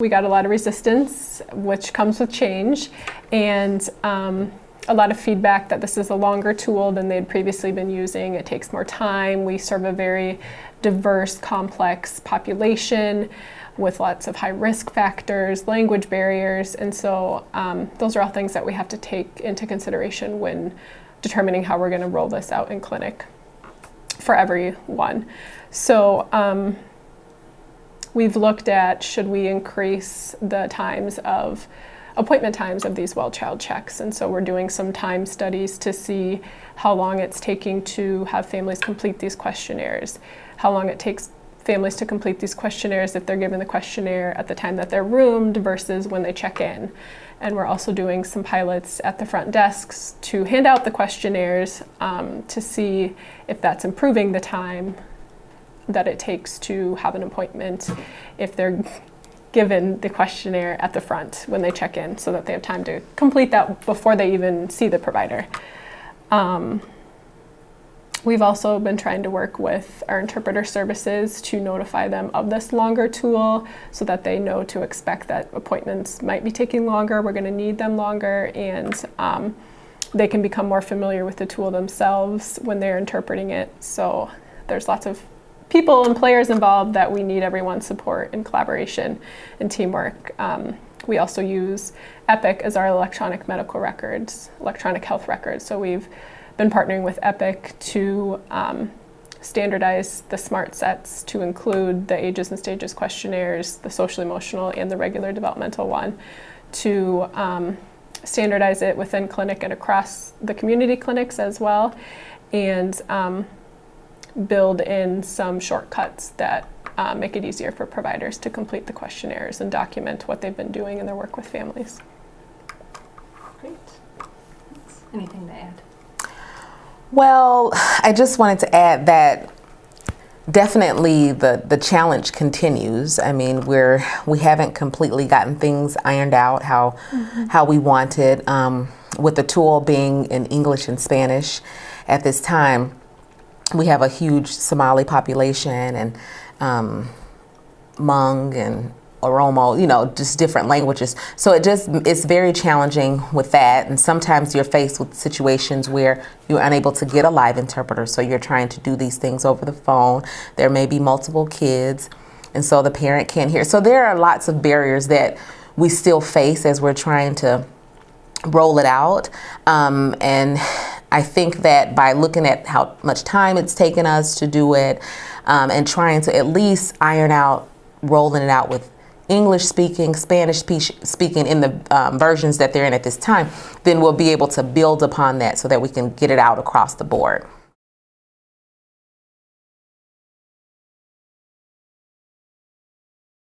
We got a lot of resistance, which comes with change, and a lot of feedback that this is a longer tool than they'd previously been using. It takes more time. We serve a very diverse, complex population with lots of high risk factors, language barriers, and so those are all things that we have to take into consideration when determining how we're going to roll this out in clinic for everyone. So we've looked at, should we increase the appointment times of these well-child checks, and so we're doing some time studies to see how long it's taking to have families complete these questionnaires, how long it takes families to complete these questionnaires if they're given the questionnaire at the time that they're roomed versus when they check in. And we're also doing some pilots at the front desks to hand out the questionnaires to see if that's improving the time that it takes to have an appointment if they're given the questionnaire at the front when they check in, so that they have time to complete that before they even see the provider. We've also been trying to work with our interpreter services to notify them of this longer tool so that they know to expect that appointments might be taking longer, we're going to need them longer, and they can become more familiar with the tool themselves when they're interpreting it. So there's lots of people and players involved that we need everyone's support and collaboration and teamwork. We also use Epic as our electronic medical records, electronic health records. So we've been partnering with Epic to standardize the SMART sets to include the ages and stages questionnaires, the social emotional and the regular developmental one, to standardize it within clinic and across the community clinics as well, and build in some shortcuts that make it easier for providers to complete the questionnaires and document what they've been doing in their work with families. Great. Anything to add? Well, I just wanted to add that definitely the challenge continues. I mean, we haven't completely gotten things ironed out how we wanted, with the tool being in English and Spanish at this time. We have a huge Somali population and Hmong and Oromo, just different languages. So it's very challenging with that. And sometimes you're faced with situations where you're unable to get a live interpreter. So you're trying to do these things over the phone. There may be multiple kids, and so the parent can't hear. So there are lots of barriers that we still face as we're trying to roll it out. And I think that by looking at how much time it's taken us to do it, and trying to at least iron out rolling it out with English speaking, Spanish speaking in the versions that they're in at this time, then we'll be able to build upon that so that we can get it out across the board.